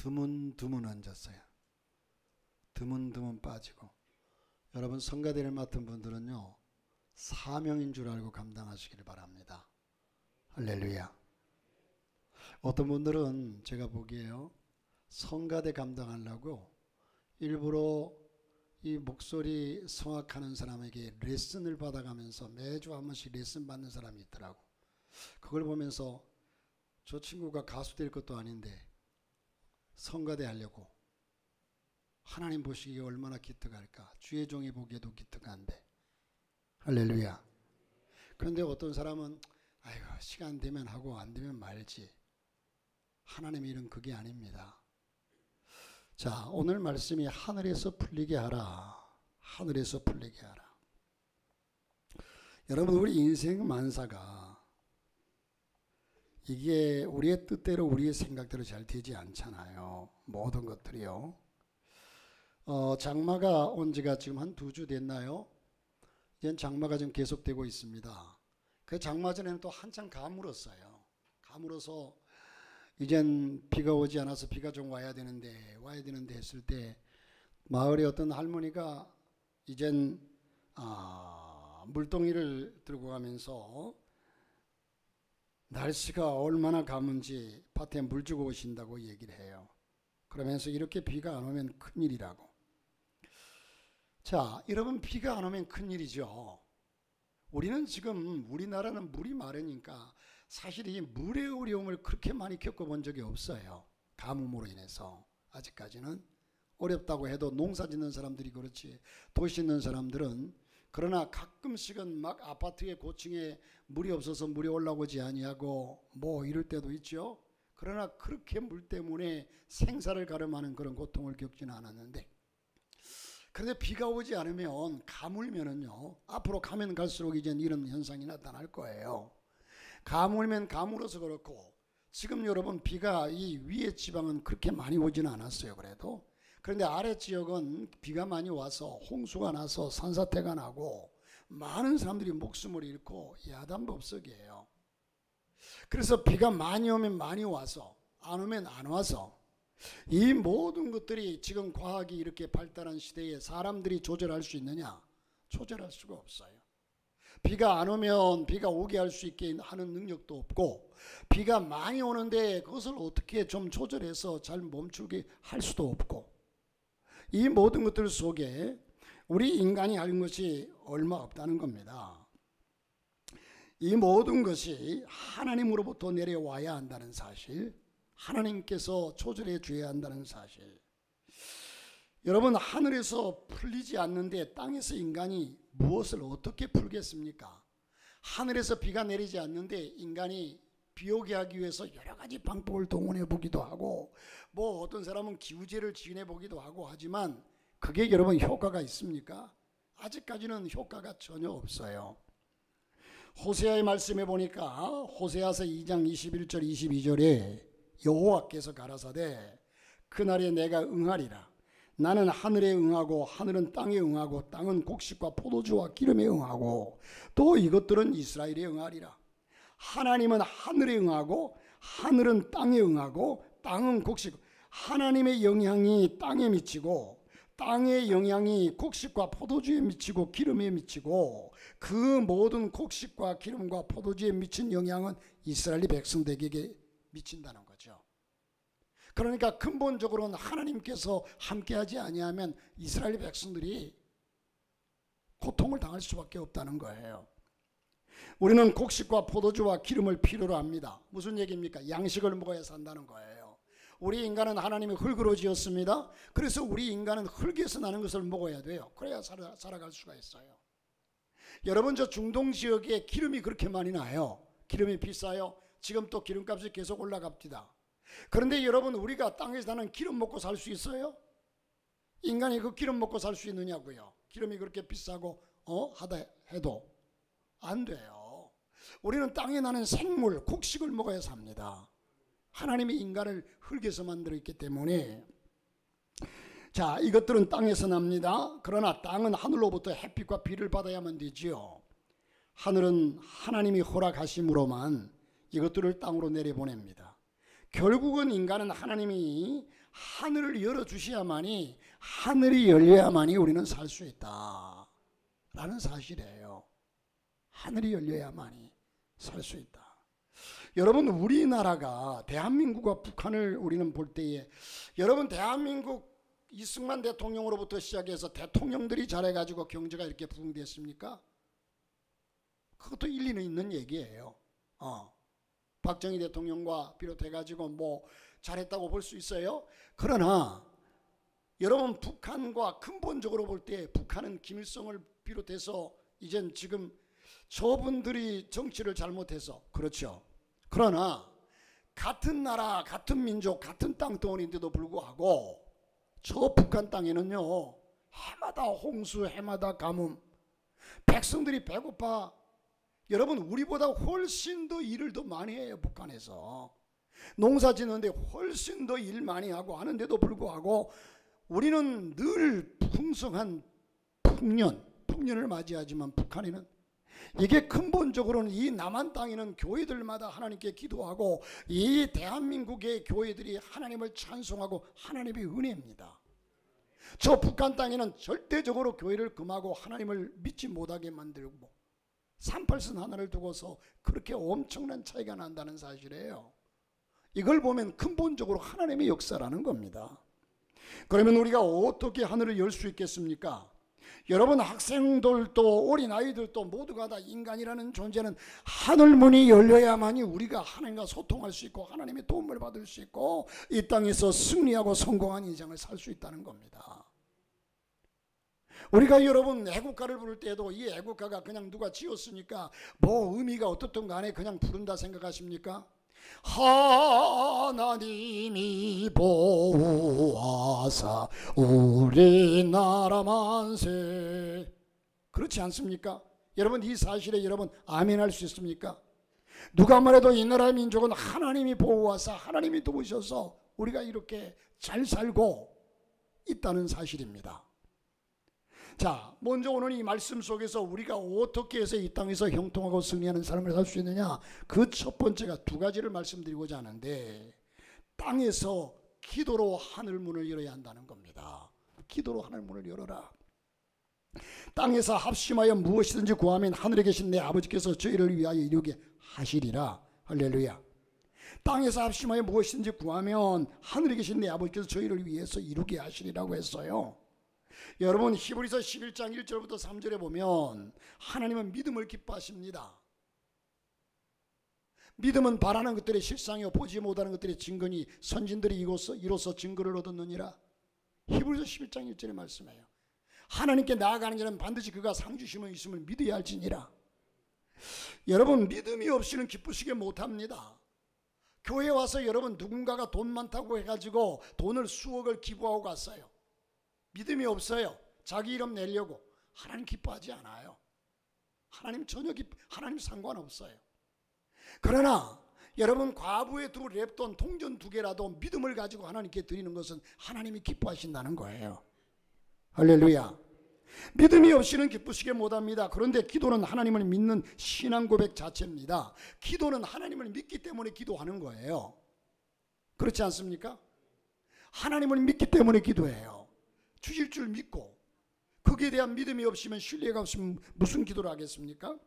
드문드문 얹었어요. 드문드문 빠지고. 여러분 성가대를 맡은 분들은요, 사명인 줄 알고 감당하시기를 바랍니다. 할렐루야. 어떤 분들은 제가 보기에요, 성가대 감당하려고 일부러 이 목소리 성악하는 사람에게 레슨을 받아가면서 매주 한 번씩 레슨 받는 사람이 있더라고. 그걸 보면서 저 친구가 가수 될 것도 아닌데 성가대 하려고, 하나님 보시기에 얼마나 기특할까. 주의 종이 보기에도 기특한데. 할렐루야. 그런데 어떤 사람은 아이고 시간 되면 하고 안 되면 말지. 하나님의 일은 그게 아닙니다. 자, 오늘 말씀이 하늘에서 풀리게 하라. 하늘에서 풀리게 하라. 여러분, 우리 인생 만사가 이게 우리의 뜻대로 우리의 생각대로 잘 되지 않잖아요. 모든 것들이요. 장마가 온 지가 지금 한 2주 됐나요? 이제 장마가 지금 계속되고 있습니다. 그 장마 전에는 또 한참 가물었어요. 가물어서 이젠 비가 오지 않아서 비가 좀 와야 되는데 했을 때 마을에 어떤 할머니가 이젠 물동이를 들고 가면서 날씨가 얼마나 가문지 밭에 물 주고 오신다고 얘기를 해요. 그러면서 이렇게 비가 안 오면 큰일이라고. 자, 여러분, 비가 안 오면 큰일이죠. 우리는 지금 우리나라는 물이 마르니까 사실 이 물의 어려움을 그렇게 많이 겪어본 적이 없어요. 가뭄으로 인해서. 아직까지는 어렵다고 해도 농사 짓는 사람들이 그렇지, 도시 있는 사람들은, 그러나 가끔씩은 막 아파트의 고층에 물이 없어서 물이 올라오지 아니하고 뭐 이럴 때도 있죠. 그러나 그렇게 물 때문에 생사를 가름하는 그런 고통을 겪지는 않았는데, 그런데 비가 오지 않으면, 가물면은요, 앞으로 가면 갈수록 이제 이런 현상이 나타날 거예요. 가물면 가물어서 그렇고, 지금 여러분 비가 이 위의 지방은 그렇게 많이 오지는 않았어요. 그래도. 그런데 아래 지역은 비가 많이 와서 홍수가 나서 산사태가 나고 많은 사람들이 목숨을 잃고 야단법석이에요. 그래서 비가 많이 오면 많이 와서, 안 오면 안 와서, 이 모든 것들이 지금 과학이 이렇게 발달한 시대에 사람들이 조절할 수 있느냐? 조절할 수가 없어요. 비가 안 오면 비가 오게 할 수 있게 하는 능력도 없고, 비가 많이 오는데 그것을 어떻게 좀 조절해서 잘 멈추게 할 수도 없고, 이 모든 것들 속에 우리 인간이 하는 것이 얼마 없다는 겁니다. 이 모든 것이 하나님으로부터 내려와야 한다는 사실, 하나님께서 조절해 줘야 한다는 사실. 여러분, 하늘에서 풀리지 않는데 땅에서 인간이 무엇을 어떻게 풀겠습니까? 하늘에서 비가 내리지 않는데 인간이 비 오게 하기 위해서 여러 가지 방법을 동원해 보기도 하고, 뭐 어떤 사람은 기우제를 지원해 보기도 하고 하지만 그게 여러분 효과가 있습니까? 아직까지는 효과가 전혀 없어요. 호세아의 말씀에 보니까 호세아서 2장 21절 22절에 여호와께서 가라사대 그날에 내가 응하리라. 나는 하늘에 응하고 하늘은 땅에 응하고 땅은 곡식과 포도주와 기름에 응하고 또 이것들은 이스라엘에 응하리라. 하나님은 하늘에 응하고 하늘은 땅에 응하고 땅은 곡식, 하나님의 영향이 땅에 미치고 땅의 영향이 곡식과 포도주에 미치고 기름에 미치고, 그 모든 곡식과 기름과 포도주에 미친 영향은 이스라엘 백성들에게 미친다는 거죠. 그러니까 근본적으로는 하나님께서 함께하지 아니하면 이스라엘 백성들이 고통을 당할 수밖에 없다는 거예요. 우리는 곡식과 포도주와 기름을 필요로 합니다. 무슨 얘기입니까? 양식을 먹어야 산다는 거예요. 우리 인간은 하나님이 흙으로 지었습니다. 그래서 우리 인간은 흙에서 나는 것을 먹어야 돼요. 그래야 살아갈 수가 있어요. 여러분, 저 중동 지역에 기름이 그렇게 많이 나요. 기름이 비싸요. 지금 또 기름값이 계속 올라갑니다. 그런데 여러분, 우리가 땅에서 나는 기름 먹고 살 수 있어요? 인간이 그 기름 먹고 살 수 있느냐고요. 기름이 그렇게 비싸고 하다 해도 안 돼요. 우리는 땅에 나는 생물, 곡식을 먹어야 삽니다. 하나님이 인간을 흙에서 만들었기 때문에. 자, 이것들은 땅에서 납니다. 그러나 땅은 하늘로부터 햇빛과 비를 받아야만 되지요. 하늘은 하나님이 허락하심으로만 이것들을 땅으로 내려보냅니다. 결국은 인간은 하나님이 하늘을 열어주셔야만이, 하늘이 열려야만이 우리는 살 수 있다 라는 사실이에요. 하늘이 열려야만이 살 수 있다. 여러분, 우리나라가, 대한민국과 북한을 우리는 볼 때에, 여러분, 대한민국 이승만 대통령으로부터 시작해서 대통령들이 잘해가지고 경제가 이렇게 부흥됐습니까? 그것도 일리는 있는 얘기예요. 박정희 대통령과 비롯해가지고 뭐 잘했다고 볼 수 있어요. 그러나 여러분, 북한과 근본적으로 볼 때 북한은 김일성을 비롯해서 이젠 지금 저분들이 정치를 잘못해서 그렇죠. 그러나 같은 나라, 같은 민족, 같은 땅덩어리인데도 불구하고 저 북한 땅에는요, 해마다 홍수, 해마다 가뭄, 백성들이 배고파. 여러분, 우리보다 훨씬 더 일을 더 많이 해요. 북한에서 농사 짓는데 훨씬 더 일 많이 하고 하는데도 불구하고 우리는 늘 풍성한 풍년을 맞이하지만 북한에는, 이게 근본적으로는 이 남한 땅에는 교회들마다 하나님께 기도하고 이 대한민국의 교회들이 하나님을 찬송하고 하나님의 은혜입니다. 저 북한 땅에는 절대적으로 교회를 금하고 하나님을 믿지 못하게 만들고 38선 하나를 두고서 그렇게 엄청난 차이가 난다는 사실이에요. 이걸 보면 근본적으로 하나님의 역사라는 겁니다. 그러면 우리가 어떻게 하늘을 열 수 있겠습니까? 여러분, 학생들도 어린아이들도 모두가 다 인간이라는 존재는 하늘문이 열려야만이 우리가 하나님과 소통할 수 있고 하나님의 도움을 받을 수 있고 이 땅에서 승리하고 성공한 인생을 살 수 있다는 겁니다. 우리가 여러분 애국가를 부를 때도 이 애국가가 그냥 누가 지었으니까 뭐 의미가 어떻든 간에 그냥 부른다 생각하십니까? 하나님이 보호하사 우리나라 만세. 그렇지 않습니까? 여러분, 이 사실에 여러분 아멘할 수 있습니까? 누가 말해도 이 나라의 민족은 하나님이 보호하사 하나님이 도우셔서 우리가 이렇게 잘 살고 있다는 사실입니다. 자, 먼저 오늘 이 말씀 속에서 우리가 어떻게 해서 이 땅에서 형통하고 승리하는 삶을 살 수 있느냐, 그 첫 번째가 두 가지를 말씀드리고자 하는데, 땅에서 기도로 하늘문을 열어야 한다는 겁니다. 기도로 하늘문을 열어라. 땅에서 합심하여 무엇이든지 구하면 하늘에 계신 내 아버지께서 저희를 위하여 이루게 하시리라. 할렐루야. 땅에서 합심하여 무엇이든지 구하면 하늘에 계신 내 아버지께서 저희를 위해서 이루게 하시리라고 했어요. 여러분, 히브리서 11장 1절부터 3절에 보면 하나님은 믿음을 기뻐하십니다. 믿음은 바라는 것들의 실상이요 보지 못하는 것들의 증거니 선진들이 이로써 증거를 얻었느니라. 히브리서 11장 1절의 말씀이에요. 하나님께 나아가는 자는 반드시 그가 상 주심을 있음을 믿어야 할지니라. 여러분, 믿음이 없이는 기쁘시게 못합니다. 교회 와서 여러분 누군가가 돈 많다고 해가지고 돈을 수억을 기부하고 갔어요. 믿음이 없어요. 자기 이름 내려고. 하나님 기뻐하지 않아요. 하나님 전혀 하나님 상관없어요. 그러나 여러분, 과부의 두 랩돈 동전 2개라도 믿음을 가지고 하나님께 드리는 것은 하나님이 기뻐하신다는 거예요. 할렐루야. 믿음이 없이는 기쁘시게 못합니다. 그런데 기도는 하나님을 믿는 신앙 고백 자체입니다. 기도는 하나님을 믿기 때문에 기도하는 거예요. 그렇지 않습니까? 하나님을 믿기 때문에 기도해요. 주실 줄 믿고 거기에 대한 믿음이 없으면, 신뢰가 없으면 무슨 기도를 하겠습니까?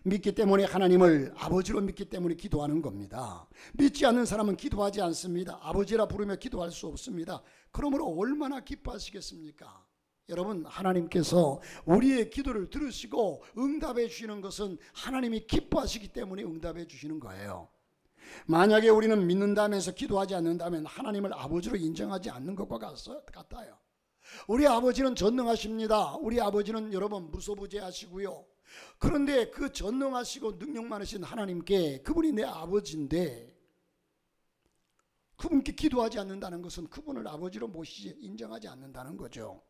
믿기 때문에, 하나님을 아버지로 믿기 때문에 기도하는 겁니다. 믿지 않는 사람은 기도하지 않습니다. 아버지라 부르며 기도할 수 없습니다. 그러므로 얼마나 기뻐하시겠습니까? 여러분, 하나님께서 우리의 기도를 들으시고 응답해 주시는 것은 하나님이 기뻐하시기 때문에 응답해 주시는 거예요. 만약에 우리는 믿는다면서 기도하지 않는다면 하나님을 아버지로 인정하지 않는 것과 같아요. 우리 아버지는 전능하십니다. 우리 아버지는 여러분 무소부재하시고요. 그런데 그 전능하시고 능력 많으신 하나님께, 그분이 내 아버지인데 그분께 기도하지 않는다는 것은 그분을 아버지로 모시지, 인정하지 않는다는 거죠.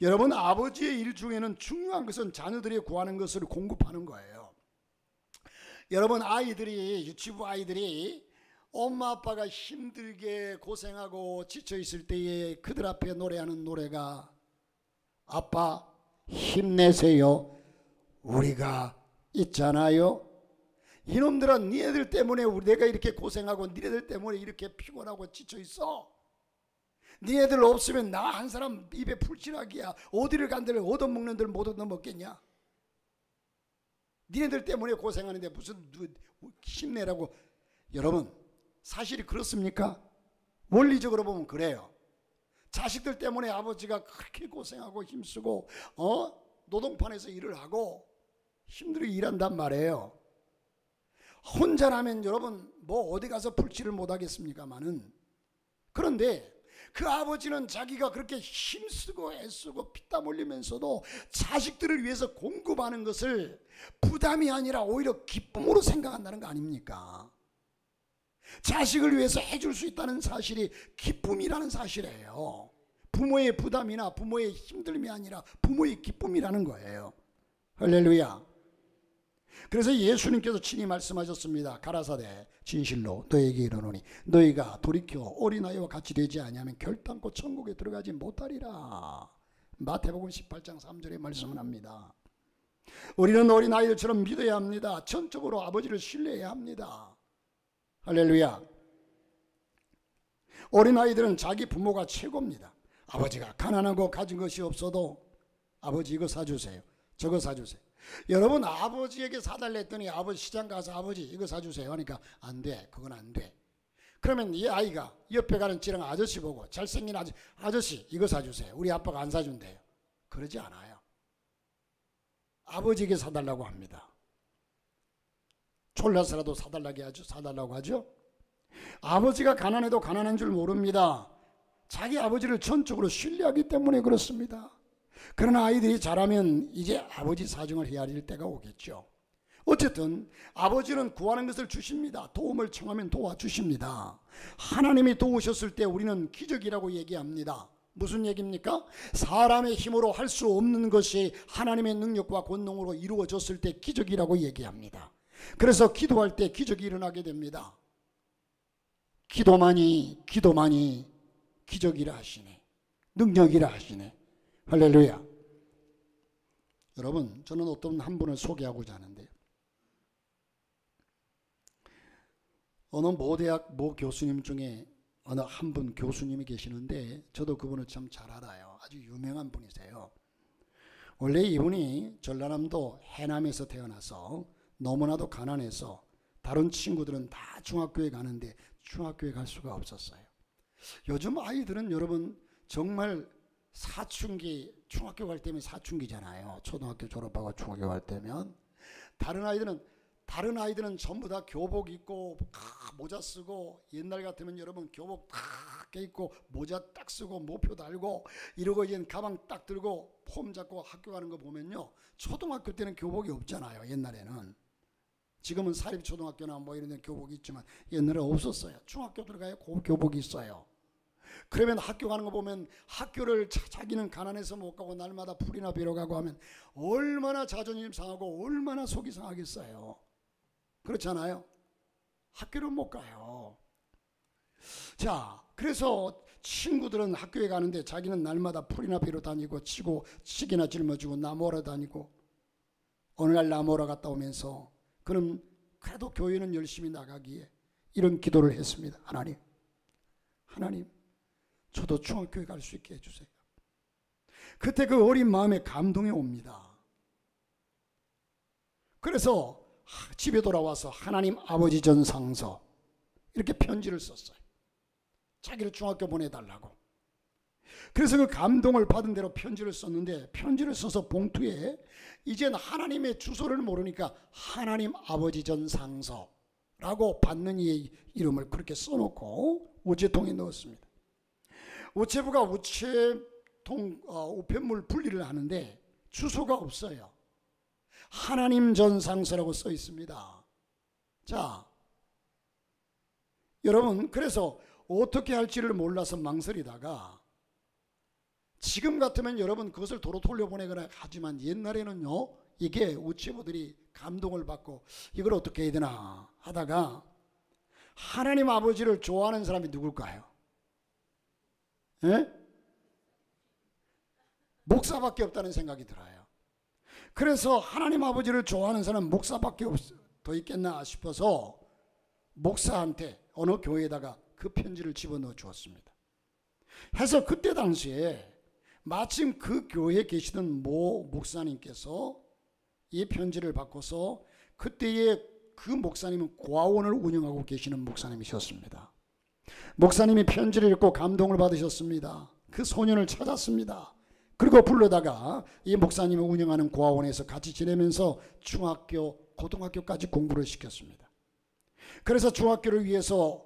여러분, 아버지의 일 중에는 중요한 것은 자녀들이 구하는 것을 공급하는 거예요. 여러분, 유치부 아이들이 엄마 아빠가 힘들게 고생하고 지쳐 있을 때에 그들 앞에 노래하는 노래가 아빠 힘내세요, 우리가 있잖아요. 이놈들아 니네들 때문에 내가 이렇게 고생하고 니네들 때문에 이렇게 피곤하고 지쳐있어. 니네들 없으면 나 한 사람 입에 풀칠하기야. 어디를 간들 얻어먹는들 못 얻어먹겠냐. 니네들 때문에 고생하는데 무슨 힘내라고. 여러분 사실이 그렇습니까? 원리적으로 보면 그래요. 자식들 때문에 아버지가 그렇게 고생하고 힘쓰고 노동판에서 일을 하고 힘들게 일한단 말이에요. 혼자라면 여러분 뭐 어디 가서 풀칠을 못하겠습니까마는, 그런데 그 아버지는 자기가 그렇게 힘쓰고 애쓰고 피땀 흘리면서도 자식들을 위해서 공급하는 것을 부담이 아니라 오히려 기쁨으로 생각한다는 거 아닙니까? 자식을 위해서 해줄 수 있다는 사실이 기쁨이라는 사실이에요. 부모의 부담이나 부모의 힘듦이 아니라 부모의 기쁨이라는 거예요. 할렐루야. 그래서 예수님께서 친히 말씀하셨습니다. 가라사대 진실로 너에게 이르노니 너희가 돌이켜 어린아이와 같이 되지 아니하면 결단코 천국에 들어가지 못하리라. 마태복음 18장 3절에 말씀을 합니다. 우리는 어린아이들처럼 믿어야 합니다. 전적으로 아버지를 신뢰해야 합니다. 할렐루야. 어린아이들은 자기 부모가 최고입니다. 아버지가 가난하고 가진 것이 없어도 아버지 이거 사주세요, 저거 사주세요. 여러분 아버지에게 사달라 했더니 아버지 시장 가서 아버지 이거 사주세요 하니까 안 돼, 그건 안 돼. 그러면 이 아이가 옆에 가는 찌렁 아저씨 보고 잘생긴 아저씨 이거 사주세요, 우리 아빠가 안 사준대요. 그러지 않아요. 아버지에게 사달라고 합니다. 졸라서라도 사달라고 하죠. 아버지가 가난해도 가난한 줄 모릅니다. 자기 아버지를 전적으로 신뢰하기 때문에 그렇습니다. 그러나 아이들이 자라면 이제 아버지 사정을 헤아릴 때가 오겠죠. 어쨌든 아버지는 구하는 것을 주십니다. 도움을 청하면 도와주십니다. 하나님이 도우셨을 때 우리는 기적이라고 얘기합니다. 무슨 얘기입니까? 사람의 힘으로 할 수 없는 것이 하나님의 능력과 권능으로 이루어졌을 때 기적이라고 얘기합니다. 그래서 기도할 때 기적이 일어나게 됩니다. 기도만이 기적이라 하시네, 능력이라 하시네. 할렐루야. 여러분 저는 어떤 한 분을 소개하고자 하는데요. 어느 모대학 모 교수님 중에 어느 한 분 교수님이 계시는데 저도 그분을 참 잘 알아요. 아주 유명한 분이세요. 원래 이분이 전라남도 해남에서 태어나서 너무나도 가난해서 다른 친구들은 다 중학교에 가는데 중학교에 갈 수가 없었어요. 요즘 아이들은 여러분 정말 사춘기, 중학교 갈 때면 사춘기잖아요. 초등학교 졸업하고 중학교 갈 때면 다른 아이들은 전부 다 교복 입고 모자 쓰고, 옛날 같으면 여러분 교복 딱 껴입고 모자 딱 쓰고 모표 달고 이러고 이제 가방 딱 들고 폼 잡고 학교 가는 거 보면요, 초등학교 때는 교복이 없잖아요. 옛날에는. 지금은 사립초등학교나 뭐 이런 데 교복이 있지만 옛날에 없었어요. 중학교 들어가야 교복이 있어요. 그러면 학교 가는 거 보면 학교를 자기는 가난해서 못 가고 날마다 풀이나 베러 가고 하면 얼마나 자존심 상하고 얼마나 속이 상하겠어요. 그렇잖아요. 학교를 못 가요. 자, 그래서 친구들은 학교에 가는데 자기는 날마다 풀이나 베러 다니고 치기나 짊어지고 나무하러 다니고, 어느 날 나무하러 갔다 오면서 그는 그래도 교회는 열심히 나가기에 이런 기도를 했습니다. 하나님 저도 중학교에 갈 수 있게 해주세요. 그때 그 어린 마음에 감동이 옵니다. 그래서 집에 돌아와서 하나님 아버지 전상서 이렇게 편지를 썼어요. 자기를 중학교 보내달라고. 그래서 그 감동을 받은 대로 편지를 썼는데, 편지를 써서 봉투에 이젠 하나님의 주소를 모르니까 하나님 아버지 전상서라고 받는 이의 이름을 그렇게 써놓고 우체통에 넣었습니다. 우체부가 우편물 분리를 하는데 주소가 없어요. 하나님 전상서라고 써 있습니다. 자, 여러분 그래서 어떻게 할지를 몰라서 망설이다가, 지금 같으면 여러분 그것을 도로 돌려보내거나 하지만 옛날에는요, 이게 우체부들이 감동을 받고 이걸 어떻게 해야 되나 하다가 하나님 아버지를 좋아하는 사람이 누굴까요? 예? 목사밖에 없다는 생각이 들어요. 그래서 하나님 아버지를 좋아하는 사람은 목사밖에 더 있겠나 싶어서 목사한테 어느 교회에다가 그 편지를 집어넣어 주었습니다. 해서 그때 당시에 마침 그 교회에 계시던 모 목사님께서 이 편지를 받고서 그때의 그 목사님은 고아원을 운영하고 계시는 목사님이셨습니다. 목사님이 편지를 읽고 감동을 받으셨습니다. 그 소년을 찾았습니다. 그리고 불러다가 이 목사님이 운영하는 고아원에서 같이 지내면서 중학교, 고등학교까지 공부를 시켰습니다. 그래서 중학교를 위해서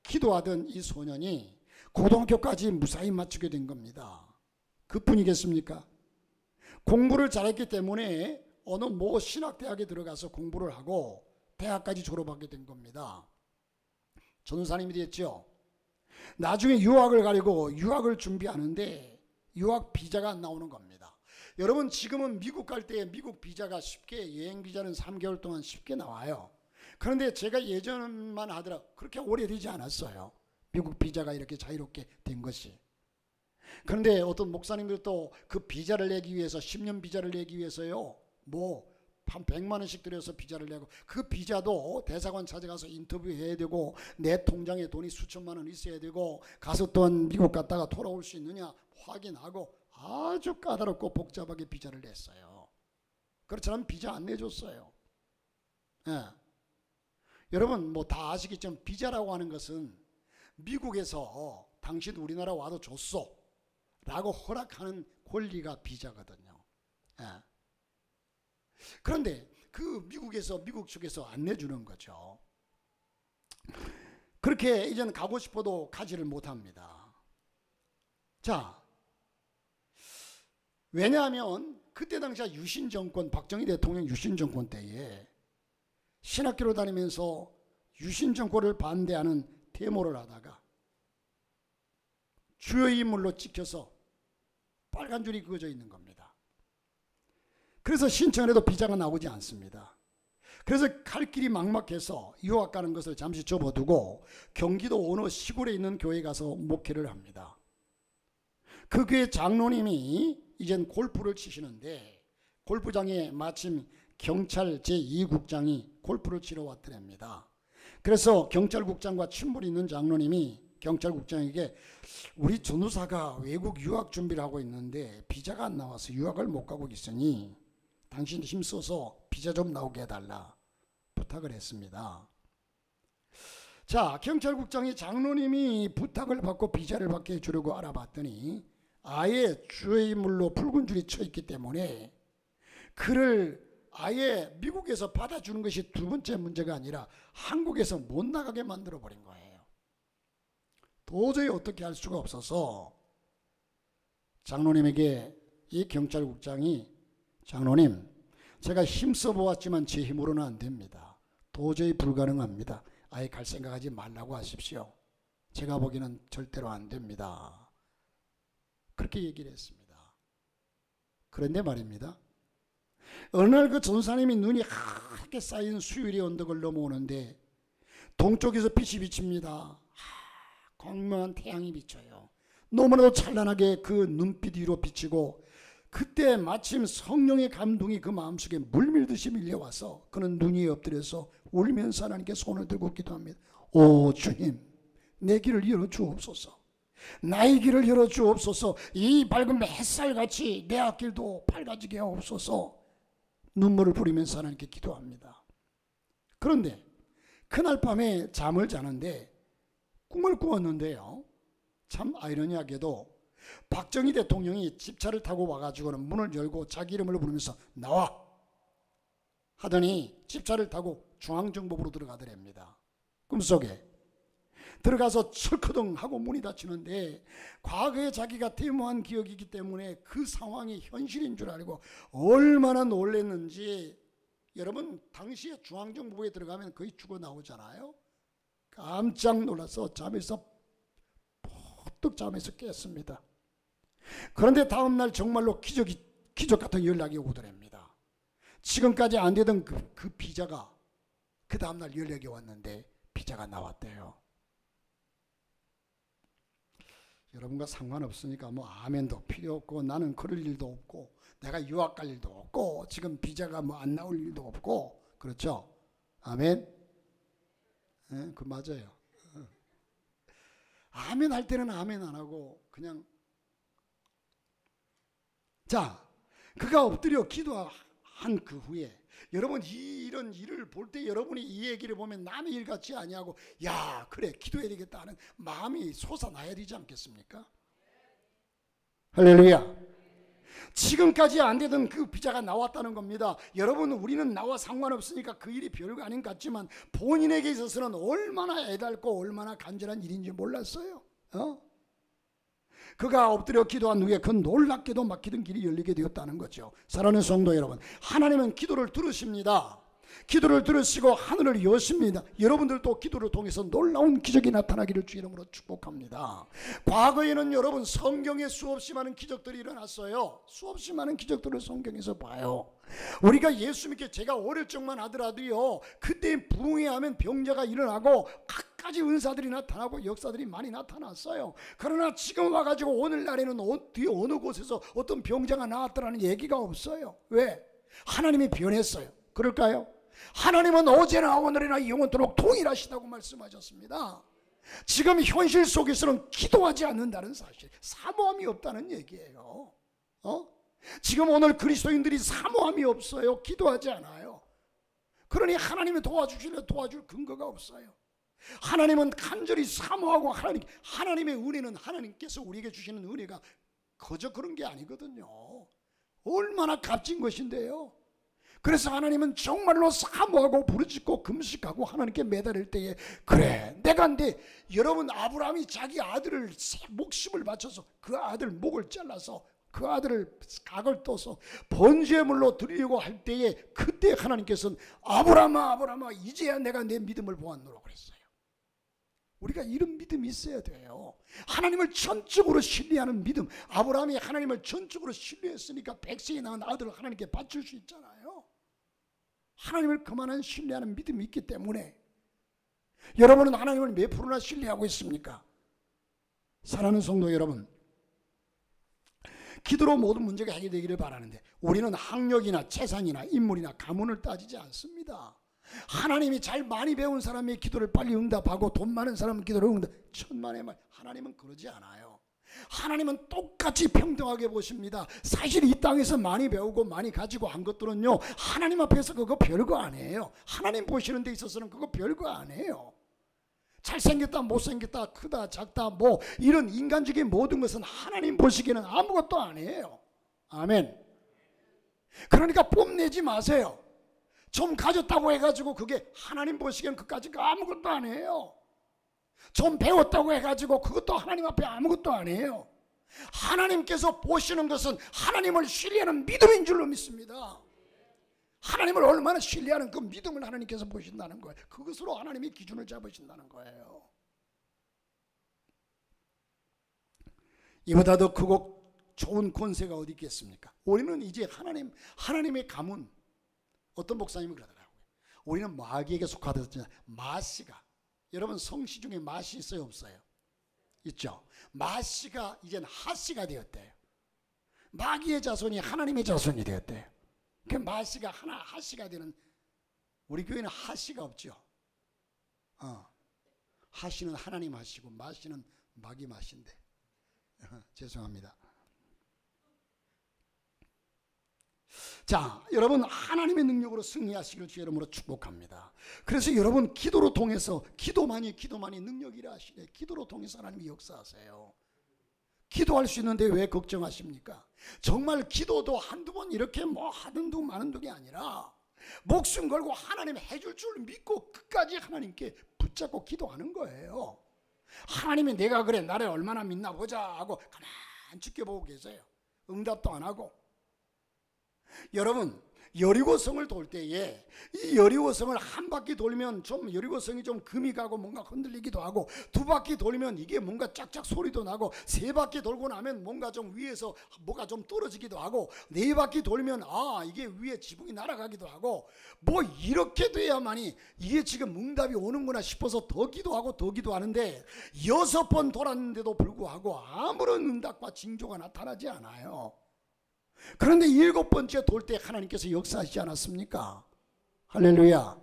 기도하던 이 소년이 고등학교까지 무사히 마치게 된 겁니다. 그뿐이겠습니까? 공부를 잘했기 때문에 어느 모 신학대학에 들어가서 공부를 하고 대학까지 졸업하게 된 겁니다. 전도사님이 됐죠. 나중에 유학을 가려고 유학을 준비하는데 유학 비자가 안 나오는 겁니다. 여러분 지금은 미국 갈 때 미국 비자가 쉽게 여행 비자는 3개월 동안 쉽게 나와요. 그런데 제가 예전만 하더라 그렇게 오래되지 않았어요. 미국 비자가 이렇게 자유롭게 된 것이. 그런데 어떤 목사님들도 그 비자를 내기 위해서 10년 비자를 내기 위해서요. 한 100만 원씩 들여서 비자를 내고 그 비자도 대사관 찾아가서 인터뷰해야 되고 내 통장에 돈이 수천만 원 있어야 되고 가서 또한 미국 갔다가 돌아올 수 있느냐 확인하고 아주 까다롭고 복잡하게 비자를 냈어요. 그렇지만 비자 안 내줬어요. 예. 여러분 다 아시겠지만 비자라고 하는 것은 미국에서 당신 우리나라 와도 줬어 라고 허락하는 권리가 비자거든요. 예. 그런데 그 미국 측에서 안 내주는 거죠. 그렇게 이제는 가고 싶어도 가지를 못합니다. 자, 왜냐하면 그때 당시에 유신정권, 박정희 대통령 유신정권 때에 신학교로 다니면서 유신정권을 반대하는 데모를 하다가 주요 인물로 찍혀서 빨간 줄이 그어져 있는 겁니다. 그래서 신청을 해도 비자가 나오지 않습니다. 그래서 갈 길이 막막해서 유학 가는 것을 잠시 접어두고 경기도 어느 시골에 있는 교회에 가서 목회를 합니다. 그 교회 장로님이 이젠 골프를 치시는데 골프장에 마침 경찰 제2국장이 골프를 치러 왔더랍니다. 그래서 경찰국장과 친분이 있는 장로님이 경찰국장에게 우리 전도사가 외국 유학 준비를 하고 있는데 비자가 안 나와서 유학을 못 가고 있으니 당신 힘써서 비자 좀 나오게 해달라 부탁을 했습니다. 자, 경찰국장이 장로님이 부탁을 받고 비자를 받게 해주려고 알아봤더니 아예 주의 인물로 붉은 줄이 쳐 있기 때문에 그를 아예 미국에서 받아주는 것이 두 번째 문제가 아니라 한국에서 못 나가게 만들어 버린 거예요. 도저히 어떻게 할 수가 없어서 장로님에게 이 경찰국장이 장로님, 제가 힘써 보았지만 제 힘으로는 안 됩니다. 도저히 불가능합니다. 아예 갈 생각하지 말라고 하십시오. 제가 보기에는 절대로 안 됩니다. 그렇게 얘기를 했습니다. 그런데 말입니다. 어느 날 그 전사님이 눈이 하얗게 쌓인 수유리 언덕을 넘어오는데 동쪽에서 빛이 비칩니다. 광명한 태양이 비쳐요. 너무나도 찬란하게 그 눈빛 위로 비치고 그때 마침 성령의 감동이 그 마음속에 물밀듯이 밀려와서 그는 눈 위에 엎드려서 울면서 하나님께 손을 들고 기도합니다. 오 주님, 내 길을 열어주옵소서. 나의 길을 열어주옵소서. 이 밝은 햇살같이 내 앞길도 밝아지게 하옵소서. 눈물을 뿌리면서 하나님께 기도합니다. 그런데 그날 밤에 잠을 자는데 꿈을 꾸었는데요. 참 아이러니하게도 박정희 대통령이 집차를 타고 와가지고는 문을 열고 자기 이름을 부르면서 나와 하더니 집차를 타고 중앙정보부로 들어가더랍니다. 꿈속에 들어가서 철커덩 하고 문이 닫히는데 과거에 자기가 데모한 기억이기 때문에 그 상황이 현실인 줄 알고 얼마나 놀랐는지. 여러분 당시에 중앙정보부에 들어가면 거의 죽어 나오잖아요. 깜짝 놀라서 잠에서 퍼뜩 잠에서 깼습니다. 그런데 다음날 정말로 기적 같은 연락이 오더랍니다. 지금까지 안 되던 그 비자가 그 다음날 연락이 왔는데 비자가 나왔대요. 여러분과 상관없으니까 아멘도 필요 없고 나는 그럴 일도 없고 내가 유학 갈 일도 없고 지금 비자가 안 나올 일도 없고 그렇죠? 아멘? 네, 그 맞아요. 아멘 할 때는 아멘 안 하고 그냥. 자, 그가 엎드려 기도한 그 후에 여러분 이런 일을 볼 때 여러분이 이 얘기를 보면 남의 일 같지 아니하고 야 그래 기도해야 되겠다 하는 마음이 솟아나야 되지 않겠습니까? 할렐루야. 지금까지 안 되던 그 비자가 나왔다는 겁니다. 여러분 우리는 나와 상관없으니까 그 일이 별거 아닌 것 같지만 본인에게 있어서는 얼마나 애달고 얼마나 간절한 일인지 몰랐어요. 그가 엎드려 기도한 후에 그 놀랍게도 막히던 길이 열리게 되었다는 거죠. 사랑하는 성도 여러분, 하나님은 기도를 들으십니다. 기도를 들으시고 하늘을 여십니다. 여러분들도 기도를 통해서 놀라운 기적이 나타나기를 주 이름으로 축복합니다. 과거에는 여러분 성경에 수없이 많은 기적들이 일어났어요. 수없이 많은 기적들을 성경에서 봐요. 우리가 예수 믿게 제가 어릴 적만 하더라도요, 그때 부흥회하면 병자가 일어나고 갖가지 은사들이 나타나고 역사들이 많이 나타났어요. 그러나 지금 와가지고 오늘날에는 어디 어느 곳에서 어떤 병자가 나왔더라는 얘기가 없어요. 왜? 하나님이 변했어요. 그럴까요? 하나님은 어제나 오늘이나 영원토록 동일하시다고 말씀하셨습니다. 지금 현실 속에서는 기도하지 않는다는 사실, 사모함이 없다는 얘기예요. 지금 오늘 그리스도인들이 사모함이 없어요. 기도하지 않아요. 그러니 하나님이 도와주시려 도와줄 근거가 없어요. 하나님은 간절히 사모하고 하나님의 은혜는 하나님께서 우리에게 주시는 은혜가 거저 그런 게 아니거든요. 얼마나 값진 것인데요. 그래서 하나님은 정말로 사모하고 부르짖고 금식하고 하나님께 매달릴 때에 그래 내가 여러분 아브라함이 자기 아들을 목숨을 바쳐서 그 아들 목을 잘라서 그 아들을 각을 떠서 번제물로 드리려고 할 때에 그때 하나님께서는 아브라함아 아브라함아 이제야 내가 내 믿음을 보았노라 그랬어요. 우리가 이런 믿음이 있어야 돼요. 하나님을 전적으로 신뢰하는 믿음. 아브라함이 하나님을 전적으로 신뢰했으니까 백세에 낳은 아들을 하나님께 바칠 수 있잖아요. 하나님을 그만한 신뢰하는 믿음이 있기 때문에. 여러분은 하나님을 몇 프로나 신뢰하고 있습니까? 사랑하는 성도 여러분, 기도로 모든 문제가 해결되기를 바라는데 우리는 학력이나 재산이나 인물이나 가문을 따지지 않습니다. 하나님이 잘 많이 배운 사람의 기도를 빨리 응답하고 돈 많은 사람은 기도를 응답. 천만의 말, 하나님은 그러지 않아요. 하나님은 똑같이 평등하게 보십니다. 사실 이 땅에서 많이 배우고 많이 가지고 한 것들은요, 하나님 앞에서 그거 별거 아니에요. 하나님 보시는 데 있어서는 그거 별거 아니에요. 잘생겼다 못생겼다 크다 작다 뭐 이런 인간적인 모든 것은 하나님 보시기에는 아무것도 아니에요. 아멘. 그러니까 뽐내지 마세요. 좀 가졌다고 해가지고 그게 하나님 보시기에는 그까지 아무것도 아니에요. 좀 배웠다고 해가지고 그것도 하나님 앞에 아무것도 아니에요. 하나님께서 보시는 것은 하나님을 신뢰하는 믿음인 줄로 믿습니다. 하나님을 얼마나 신뢰하는 그 믿음을 하나님께서 보신다는 거예요. 그것으로 하나님이 기준을 잡으신다는 거예요. 이보다 더 크고 좋은 권세가 어디 있겠습니까? 우리는 이제 하나님의 가문. 어떤 목사님이 그러더라고요. 우리는 마귀에게 속하듯 마씨가, 여러분 성씨 중에 마씨 있어요 없어요? 있죠. 마씨가 이젠 하씨가 되었대요. 마귀의 자손이 하나님의 자손이 되었대요. 그 마씨가 하씨가 되는, 우리 교회는 하씨가 없죠. 하씨는 하나님 하시고 마씨는 마귀 마씨인데 죄송합니다. 자, 여러분 하나님의 능력으로 승리하시길 주 이름으로 축복합니다. 그래서 여러분 기도로 통해서 기도만이 능력이라 하시네. 기도로 통해서 하나님이 역사하세요. 기도할 수 있는데 왜 걱정하십니까? 정말 기도도 한두 번 이렇게 뭐 하든 둥 마는 둥이 아니라 목숨 걸고 하나님 해줄 줄 믿고 끝까지 하나님께 붙잡고 기도하는 거예요. 하나님이 내가 그래 나를 얼마나 믿나 보자 하고 가만히 지켜보고 계세요. 응답도 안 하고. 여러분 여리고성을 돌 때에 이 여리고성을 한 바퀴 돌면 좀 여리고성이 좀 금이 가고 뭔가 흔들리기도 하고, 두 바퀴 돌면 이게 뭔가 짝짝 소리도 나고, 세 바퀴 돌고 나면 뭔가 좀 위에서 뭐가 좀 떨어지기도 하고, 네 바퀴 돌면 이게 위에 지붕이 날아가기도 하고, 뭐 이렇게 돼야만이 이게 지금 응답이 오는구나 싶어서 더 기도하는데 6번 돌았는데도 불구하고 아무런 응답과 징조가 나타나지 않아요. 그런데 7번째 돌 때 하나님께서 역사하시지 않았습니까? 할렐루야.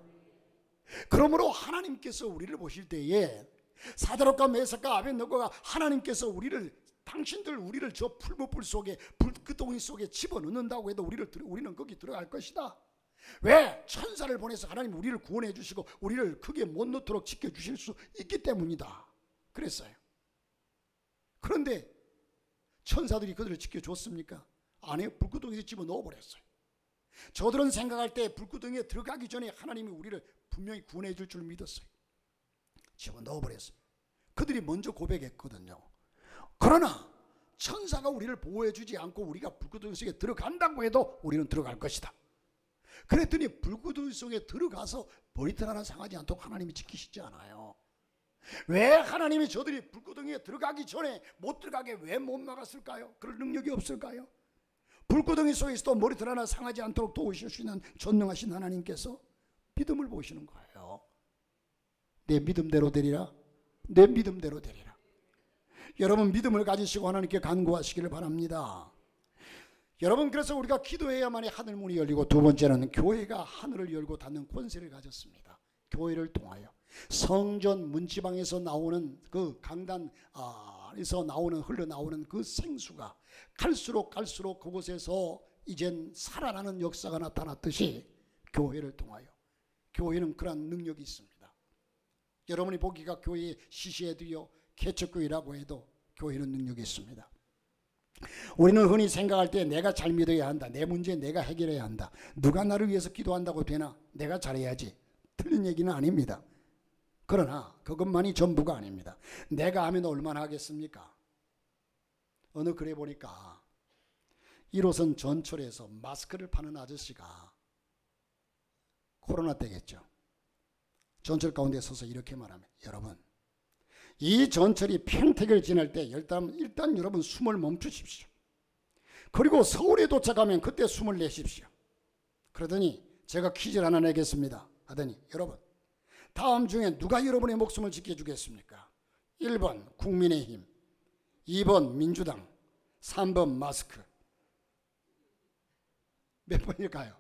그러므로 하나님께서 우리를 보실 때에 사드락과 메삭과 아벳느고가 하나님께서 당신들 우리를 저 풀무불 속에 불끄덩이 속에 집어넣는다고 해도 우리는 거기 들어갈 것이다. 왜? 천사를 보내서 하나님 우리를 구원해 주시고 우리를 크게 못 넣도록 지켜주실 수 있기 때문이다 그랬어요. 그런데 천사들이 그들을 지켜줬습니까? 아니요. 불구덩이에 집어넣어 버렸어요. 저들은 생각할 때 불구덩이에 들어가기 전에 하나님이 우리를 분명히 구원해 줄 줄 믿었어요. 집어넣어 버렸어요. 그들이 먼저 고백했거든요. 그러나 천사가 우리를 보호해 주지 않고 우리가 불구덩이 속에 들어간다고 해도 우리는 들어갈 것이다. 그랬더니 불구덩이 속에 들어가서 머리털 하나 상하지 않도록 하나님이 지키시지 않아요. 왜 하나님이 저들이 불구덩이에 들어가기 전에 못 들어가게 왜 못 막았을까요? 그럴 능력이 없을까요? 불구덩이 속에서도 머리털 하나 상하지 않도록 도우실 수 있는 전능하신 하나님께서 믿음을 보시는 거예요. 내 믿음대로 되리라. 내 믿음대로 되리라. 여러분 믿음을 가지시고 하나님께 간구하시기를 바랍니다. 여러분 그래서 우리가 기도해야만이 하늘 문이 열리고 두 번째는 교회가 하늘을 열고 닫는 권세를 가졌습니다. 교회를 통하여 성전 문지방에서 나오는 그 강단에서 흘러나오는 그 생수가 갈수록 그곳에서 이젠 살아나는 역사가 나타났듯이 교회를 통하여 교회는 그러한 능력이 있습니다. 여러분이 보기가 교회의 시시해도요 개척교회라고 해도 교회는 능력이 있습니다. 우리는 흔히 생각할 때 내가 잘 믿어야 한다. 내 문제 내가 해결해야 한다. 누가 나를 위해서 기도한다고 되나? 내가 잘해야지. 틀린 얘기는 아닙니다. 그러나 그것만이 전부가 아닙니다. 내가 하면 얼마나 하겠습니까? 어느 글에 보니까 1호선 전철에서 마스크를 파는 아저씨가 코로나 때겠죠. 전철 가운데 서서 이렇게 말하면 여러분 이 전철이 평택을 지날 때 일단 여러분 숨을 멈추십시오. 그리고 서울에 도착하면 그때 숨을 내십시오. 그러더니 제가 퀴즈를 하나 내겠습니다 하더니 여러분 다음 중에 누가 여러분의 목숨을 지켜주겠습니까? 1번 국민의힘, 2번 민주당, 3번 마스크. 몇 번일까요?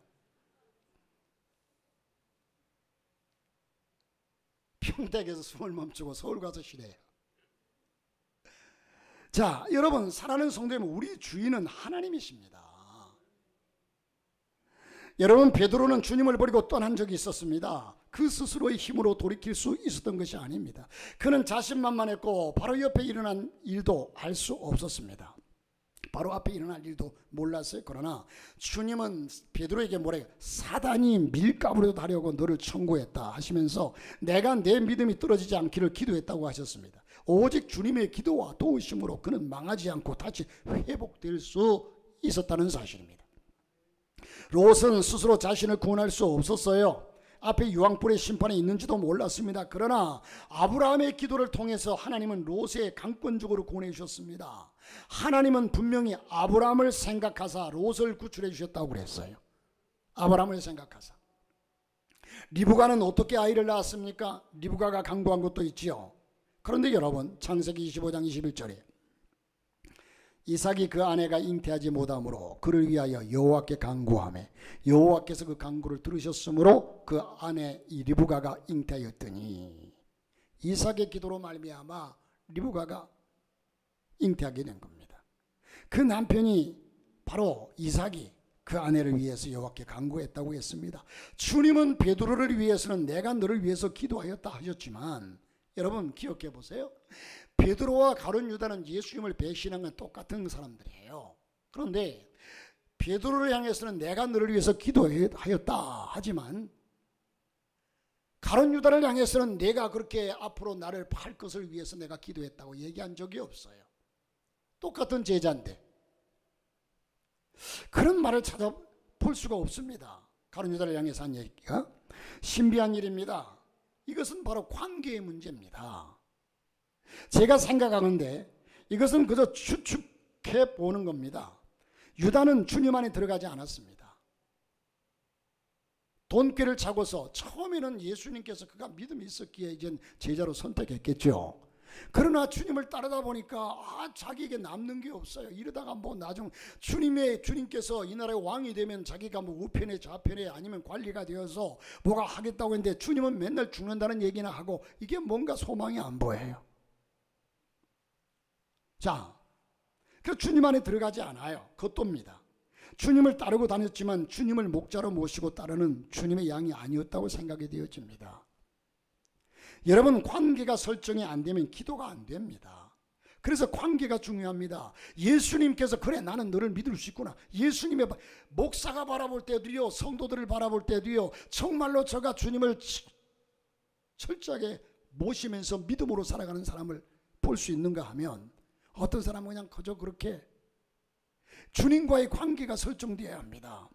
평택에서 숨을 멈추고 서울 가서 쉬래요. 자, 여러분 사랑하는 성도님, 우리 주인은 하나님이십니다. 여러분 베드로는 주님을 버리고 떠난 적이 있었습니다. 그 스스로의 힘으로 돌이킬 수 있었던 것이 아닙니다. 그는 자신만만했고 바로 옆에 일어난 일도 알 수 없었습니다. 바로 앞에 일어날 일도 몰랐어요. 그러나 주님은 베드로에게 뭐래요? 사단이 밀가부로 하려고 너를 청구했다 하시면서 내가 내 믿음이 떨어지지 않기를 기도했다고 하셨습니다. 오직 주님의 기도와 도우심으로 그는 망하지 않고 다시 회복될 수 있었다는 사실입니다. 롯은 스스로 자신을 구원할 수 없었어요. 앞에 유황불의 심판이 있는지도 몰랐습니다. 그러나 아브라함의 기도를 통해서 하나님은 롯의 강권적으로 구원해 주셨습니다. 하나님은 분명히 아브라함을 생각하사 롯을 구출해 주셨다고 그랬어요. 아브라함을 생각하사. 리브가는 어떻게 아이를 낳았습니까? 리브가가 강구한 것도 있지요. 그런데 여러분 창세기 25장 21절에 이삭이 그 아내가 잉태하지 못하므로 그를 위하여 여호와께 간구하매 여호와께서 그 간구를 들으셨으므로 그 아내 이 리브가가 잉태하였더니 이삭의 기도로 말미암아 리브가가 잉태하게 된 겁니다. 그 남편이 바로 이삭이 그 아내를 위해서 여호와께 간구했다고 했습니다. 주님은 베드로를 위해서는 내가 너를 위해서 기도하였다 하셨지만 여러분 기억해 보세요. 베드로와 가룟 유다는 예수님을 배신한 건 똑같은 사람들이에요. 그런데 베드로를 향해서는 내가 너를 위해서 기도하였다 하지만 가룟 유다를 향해서는 내가 그렇게 앞으로 나를 팔 것을 위해서 내가 기도했다고 얘기한 적이 없어요. 똑같은 제자인데 그런 말을 찾아볼 수가 없습니다. 가룟 유다를 향해서 한 얘기가 신비한 일입니다. 이것은 바로 관계의 문제입니다. 제가 생각하는데 이것은 그저 추측해 보는 겁니다. 유다는 주님 안에 들어가지 않았습니다. 돈꾀를 차고서 처음에는 예수님께서 그가 믿음이 있었기에 이제 제자로 선택했겠죠. 그러나 주님을 따르다 보니까 자기에게 남는 게 없어요. 이러다가 뭐 나중 주님께서 이 나라의 왕이 되면 자기가 뭐 우편에 좌편에 아니면 관리가 되어서 뭐가 하겠다고 했는데 주님은 맨날 죽는다는 얘기나 하고 이게 뭔가 소망이 안 보여요. 자, 그 주님 안에 들어가지 않아요. 겉돕니다. 주님을 따르고 다녔지만 주님을 목자로 모시고 따르는 주님의 양이 아니었다고 생각이 되어집니다. 여러분, 관계가 설정이 안 되면 기도가 안 됩니다. 그래서 관계가 중요합니다. 예수님께서 그래 나는 너를 믿을 수 있구나. 예수님의 목사가 바라볼 때도요, 성도들을 바라볼 때도요, 정말로 저가 주님을 철저하게 모시면서 믿음으로 살아가는 사람을 볼 수 있는가 하면 어떤 사람은 그냥 그저 그렇게 주님과의 관계가 설정되어야 합니다.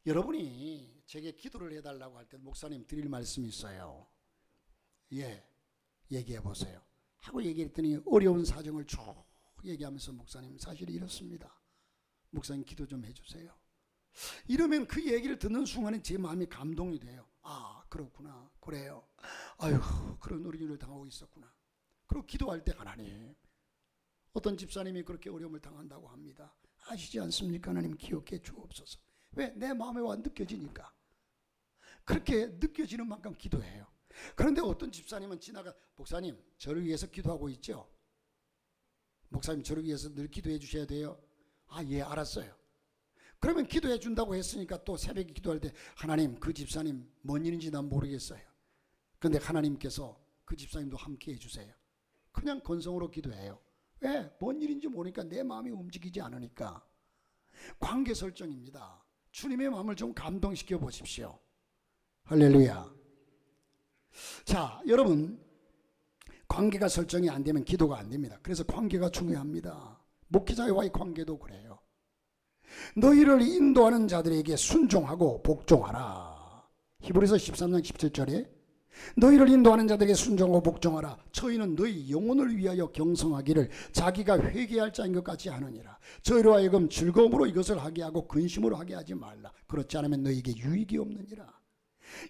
여러분이 제게 기도를 해달라고 할 때 목사님 드릴 말씀이 있어요. 예, 얘기해 보세요 하고 얘기했더니 어려운 사정을 쭉 얘기하면서 목사님 사실 이렇습니다. 목사님 기도 좀 해주세요. 이러면 그 얘기를 듣는 순간에 제 마음이 감동이 돼요. 아, 그렇구나, 그래요, 아유 그런 어려움을 당하고 있었구나. 그리고 기도할 때 하나님, 어떤 집사님이 그렇게 어려움을 당한다고 합니다. 아시지 않습니까? 하나님 기억해 주옵소서. 왜? 내 마음에 와 느껴지니까. 그렇게 느껴지는 만큼 기도해요. 그런데 어떤 집사님은 목사님 저를 위해서 기도하고 있죠? 목사님 저를 위해서 늘 기도해 주셔야 돼요. 아, 예, 알았어요. 그러면 기도해 준다고 했으니까 또 새벽에 기도할 때 하나님 그 집사님 뭔 일인지 난 모르겠어요. 그런데 하나님께서 그 집사님도 함께 해주세요. 그냥 건성으로 기도해요. 왜? 뭔 일인지 모르니까 내 마음이 움직이지 않으니까. 관계 설정입니다. 주님의 마음을 좀 감동시켜 보십시오. 할렐루야. 자, 여러분, 관계가 설정이 안 되면 기도가 안 됩니다. 그래서 관계가 중요합니다. 목회자와의 관계도 그래요. 너희를 인도하는 자들에게 순종하고 복종하라. 히브리서 13장 17절에 너희를 인도하는 자들에게 순종하고 복종하라. 저희는 너희 영혼을 위하여 경성하기를 자기가 회개할 자인 것 같이 하느니라. 저희로 하여금 즐거움으로 이것을 하게 하고 근심으로 하게 하지 말라. 그렇지 않으면 너희에게 유익이 없느니라.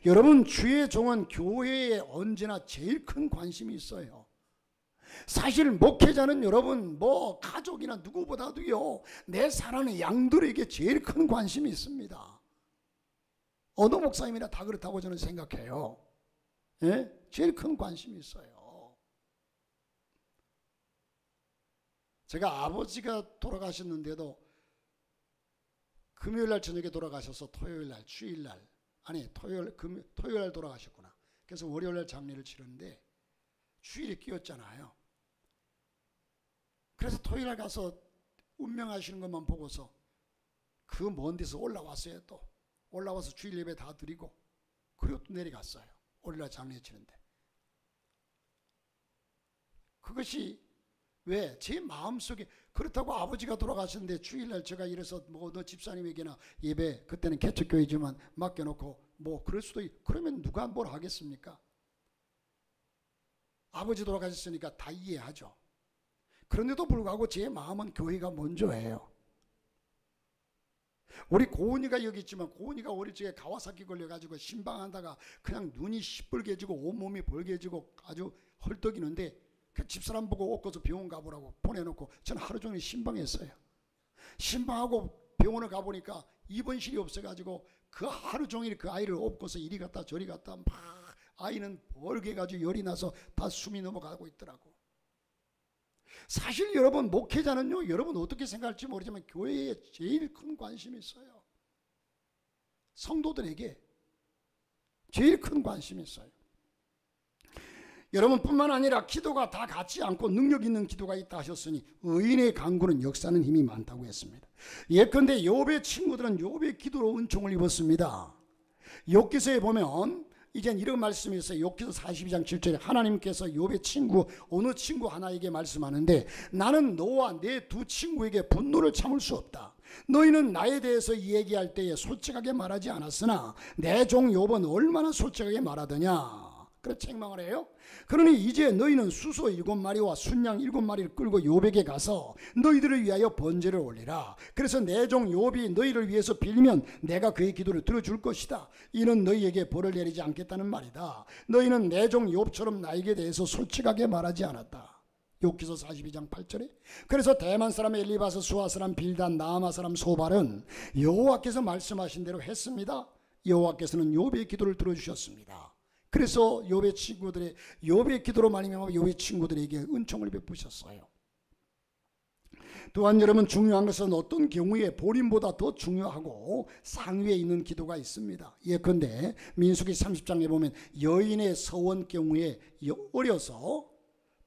여러분, 주의 종은 교회에 언제나 제일 큰 관심이 있어요. 사실 목회자는 여러분 뭐 가족이나 누구보다도요 내 사랑하는 양들에게 제일 큰 관심이 있습니다. 어느 목사님이나 다 그렇다고 저는 생각해요. 예? 제일 큰 관심이 있어요. 제가 아버지가 돌아가셨는데도 금요일날 저녁에 돌아가셔서 토요일날 주일날 토요일날 돌아가셨구나. 그래서 월요일날 장례를 치렀는데 주일에 끼었잖아요. 그래서 토요일날 가서 운명하시는 것만 보고서 그 먼 데서 올라왔어요. 또 올라와서 주일 예배 다 드리고 그리고 또 내려갔어요. 월요일날 장례 치는데. 그것이 왜? 제 마음속에. 그렇다고 아버지가 돌아가셨는데 주일날 제가 이래서 뭐 너 집사님에게나 예배, 그때는 개척교회지만 맡겨놓고 뭐 그럴 수도 있고, 그러면 누가 뭘 하겠습니까? 아버지 돌아가셨으니까 다 이해하죠. 그런데도 불구하고 제 마음은 교회가 먼저예요. 우리 고은이가 여기 있지만 고은이가 어릴 적에 가와사키 걸려가지고 신방하다가 그냥 눈이 시뻘개지고 온몸이 벌개지고 아주 헐떡이는데 그 집사람 보고 엎어서 병원 가보라고 보내놓고 저는 하루 종일 신방했어요. 신방하고 병원을 가보니까 입원실이 없어가지고 그 하루 종일 그 아이를 업고서 이리 갔다 저리 갔다 막 아이는 벌개가지고 열이 나서 다 숨이 넘어가고 있더라고. 사실 여러분 목회자는요, 여러분 어떻게 생각할지 모르지만 교회에 제일 큰 관심이 있어요. 성도들에게 제일 큰 관심이 있어요. 여러분뿐만 아니라 기도가 다 같지 않고 능력 있는 기도가 있다 하셨으니 의인의 간구는 역사하는 힘이 많다고 했습니다. 예컨대 욥의 친구들은 욥의 기도로 은총을 입었습니다. 욥기서에 보면 이젠 이런 말씀이 있어요. 욥기서 42장 7절에 하나님께서 욥의 친구 어느 친구 하나에게 말씀하는데 나는 너와 내 두 친구에게 분노를 참을 수 없다. 너희는 나에 대해서 얘기할 때에 솔직하게 말하지 않았으나 내 종 욥은 얼마나 솔직하게 말하더냐. 그래 책망을 해요. 그러니 이제 너희는 수소 7마리와 순양 7마리를 끌고 욥에게 가서 너희들을 위하여 번제를 올리라. 그래서 내 종 욥이 너희를 위해서 빌면 내가 그의 기도를 들어줄 것이다. 이는 너희에게 벌을 내리지 않겠다는 말이다. 너희는 내 종 욥처럼 나에게 대해서 솔직하게 말하지 않았다. 욥기서 42장 8절에 그래서 대만 사람 엘리바스, 수아 사람 빌단, 나아마 사람 소발은 여호와께서 말씀하신 대로 했습니다. 여호와께서는 욥의 기도를 들어주셨습니다. 그래서 욥의 기도로 말미암아 욥의 친구들에게 은총을 베푸셨어요. 또한 여러분 중요한 것은 어떤 경우에 본인보다 더 중요하고 상위에 있는 기도가 있습니다. 예컨대 민수기 30장에 보면 여인의 서원 경우에 어려서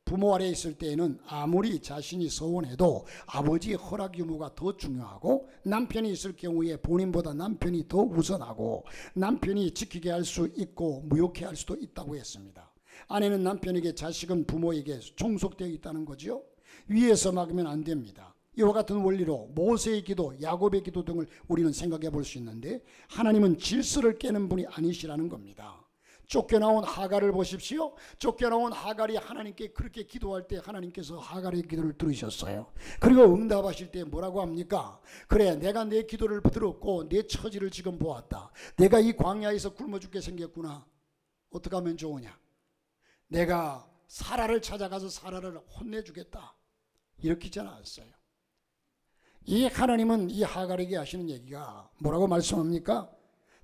부모 아래에 있을 때에는 아무리 자신이 서원해도 아버지의 허락 유무가 더 중요하고 남편이 있을 경우에 본인보다 남편이 더 우선하고 남편이 지키게 할 수 있고 무욕해 할 수도 있다고 했습니다. 아내는 남편에게, 자식은 부모에게 종속되어 있다는 거죠. 위에서 막으면 안 됩니다. 이와 같은 원리로 모세의 기도, 야곱의 기도 등을 우리는 생각해 볼 수 있는데 하나님은 질서를 깨는 분이 아니시라는 겁니다. 쫓겨나온 하갈을 보십시오. 쫓겨나온 하갈이 하나님께 그렇게 기도할 때 하나님께서 하갈의 기도를 들으셨어요. 그리고 응답하실 때 뭐라고 합니까? 그래, 내가 내 기도를 들었고 내 처지를 지금 보았다. 내가 이 광야에서 굶어 죽게 생겼구나. 어떻게 하면 좋으냐? 내가 사라를 찾아가서 사라를 혼내주겠다. 이렇게 하지 않았어요. 이 하나님은 이 하갈에게 하시는 얘기가 뭐라고 말씀합니까?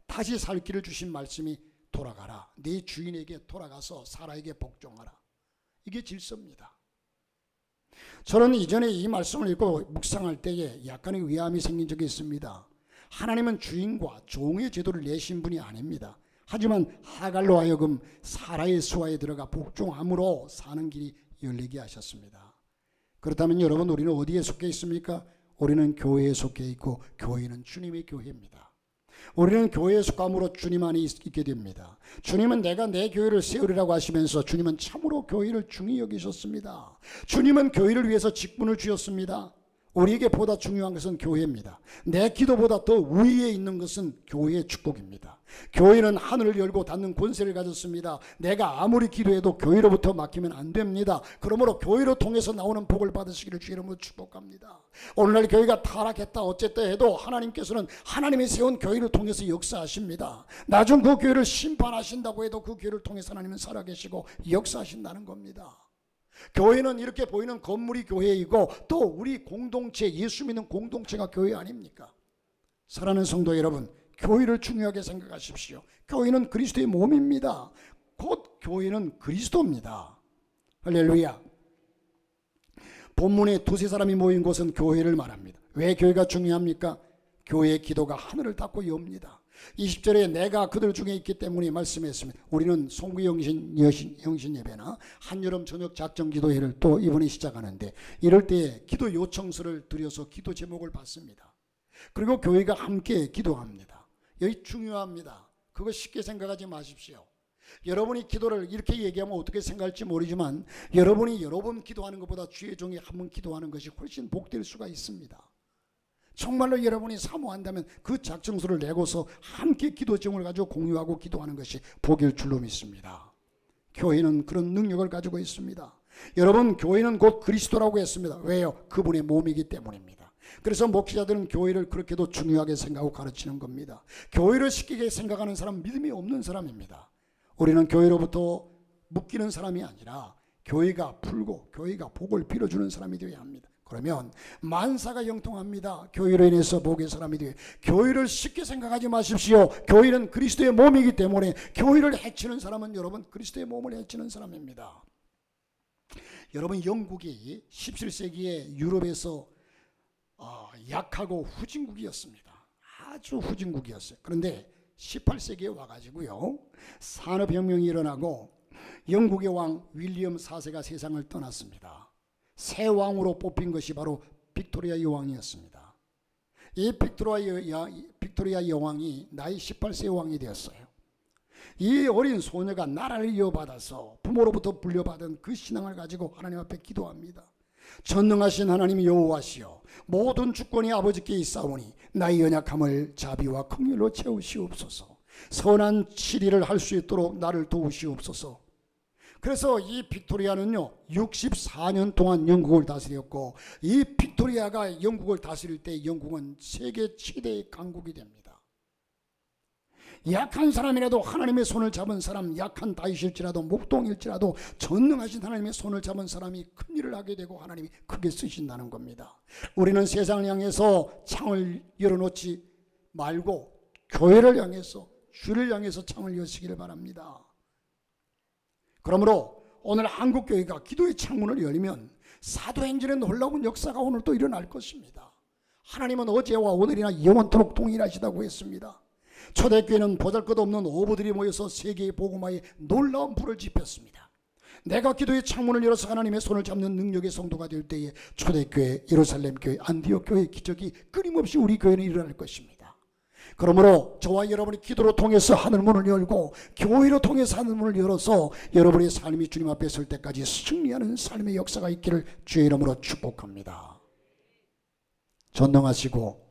다시 살 길을 주신 말씀이 돌아가라. 네 주인에게 돌아가서 사라에게 복종하라. 이게 질서입니다. 저는 이전에 이 말씀을 읽고 묵상할 때에 약간의 위암이 생긴 적이 있습니다. 하나님은 주인과 종의 제도를 내신 분이 아닙니다. 하지만 하갈로 하여금 사라의 수하에 들어가 복종함으로 사는 길이 열리게 하셨습니다. 그렇다면 여러분, 우리는 어디에 속해 있습니까? 우리는 교회에 속해 있고 교회는 주님의 교회입니다. 우리는 교회에 속함으로 주님 안에 있게 됩니다. 주님은 내가 내 교회를 세우리라고 하시면서 주님은 참으로 교회를 중히 여기셨습니다. 주님은 교회를 위해서 직분을 주셨습니다. 우리에게 보다 중요한 것은 교회입니다. 내 기도보다 더 우위에 있는 것은 교회의 축복입니다. 교회는 하늘을 열고 닫는 권세를 가졌습니다. 내가 아무리 기도해도 교회로부터 막히면 안 됩니다. 그러므로 교회로 통해서 나오는 복을 받으시기를 주 이름으로 축복합니다. 오늘날 교회가 타락했다 어쨌다 해도 하나님께서는 하나님이 세운 교회를 통해서 역사하십니다. 나중 그 교회를 심판하신다고 해도 그 교회를 통해서 하나님은 살아계시고 역사하신다는 겁니다. 교회는 이렇게 보이는 건물이 교회이고 또 우리 공동체, 예수 믿는 공동체가 교회 아닙니까? 사랑하는 성도 여러분, 교회를 중요하게 생각하십시오. 교회는 그리스도의 몸입니다. 곧 교회는 그리스도입니다. 할렐루야. 본문에 두세 사람이 모인 곳은 교회를 말합니다. 왜 교회가 중요합니까? 교회의 기도가 하늘을 닫고 엽니다. 20절에 내가 그들 중에 있기 때문에 말씀했습니다. 우리는 송구영신 예배나 한여름 저녁 작정 기도회를 또 이번에 시작하는데 이럴 때 기도 요청서를 드려서 기도 제목을 받습니다. 그리고 교회가 함께 기도합니다. 여기 중요합니다. 그거 쉽게 생각하지 마십시오. 여러분이 기도를 이렇게 얘기하면 어떻게 생각할지 모르지만 여러분이 여러 번 기도하는 것보다 주의 종이 한 번 기도하는 것이 훨씬 복될 수가 있습니다. 정말로 여러분이 사모한다면 그 작정서를 내고서 함께 기도 제목을 가지고 공유하고 기도하는 것이 복일 줄로 믿습니다. 교회는 그런 능력을 가지고 있습니다. 여러분, 교회는 곧 그리스도라고 했습니다. 왜요? 그분의 몸이기 때문입니다. 그래서 목회자들은 교회를 그렇게도 중요하게 생각하고 가르치는 겁니다. 교회를 시키게 생각하는 사람은 믿음이 없는 사람입니다. 우리는 교회로부터 묶이는 사람이 아니라 교회가 풀고 교회가 복을 빌어주는 사람이 되어야 합니다. 그러면 만사가 형통합니다. 교회로 인해서 복의 사람이 되어야. 교회를 쉽게 생각하지 마십시오. 교회는 그리스도의 몸이기 때문에 교회를 해치는 사람은 여러분 그리스도의 몸을 해치는 사람입니다. 여러분, 영국이 17세기에 유럽에서 약하고 후진국이었습니다. 아주 후진국이었어요. 그런데 18세기에 와가지고요, 산업혁명이 일어나고 영국의 왕 윌리엄 4세가 세상을 떠났습니다. 새 왕으로 뽑힌 것이 바로 빅토리아 여왕이었습니다. 이 빅토리아 여왕이 나이 18세의 왕이 되었어요. 이 어린 소녀가 나라를 이어받아서 부모로부터 물려받은 그 신앙을 가지고 하나님 앞에 기도합니다. 전능하신 하나님 여호와시여, 모든 주권이 아버지께 있사오니 나의 연약함을 자비와 긍휼로 채우시옵소서. 선한 치리를 할 수 있도록 나를 도우시옵소서. 그래서 이 빅토리아는요 64년 동안 영국을 다스렸고, 이 빅토리아가 영국을 다스릴 때 영국은 세계 최대의 강국이 됩니다. 약한 사람이라도 하나님의 손을 잡은 사람, 약한 다윗일지라도 목동일지라도 전능하신 하나님의 손을 잡은 사람이 큰 일을 하게 되고 하나님이 크게 쓰신다는 겁니다. 우리는 세상을 향해서 창을 열어놓지 말고 교회를 향해서, 주를 향해서 창을 여시기를 바랍니다. 그러므로 오늘 한국교회가 기도의 창문을 열면 사도행전의 놀라운 역사가 오늘 또 일어날 것입니다. 하나님은 어제와 오늘이나 영원토록 동일하시다고 했습니다. 초대교회는 보잘것없는 어부들이 모여서 세계의 복음화에 놀라운 불을 지폈습니다. 내가 기도의 창문을 열어서 하나님의 손을 잡는 능력의 성도가 될 때에 초대교회, 예루살렘교회, 안디옥교회의 기적이 끊임없이 우리 교회는 일어날 것입니다. 그러므로 저와 여러분이 기도로 통해서 하늘문을 열고 교회로 통해서 하늘문을 열어서 여러분의 삶이 주님 앞에 설 때까지 승리하는 삶의 역사가 있기를 주의 이름으로 축복합니다. 전능하시고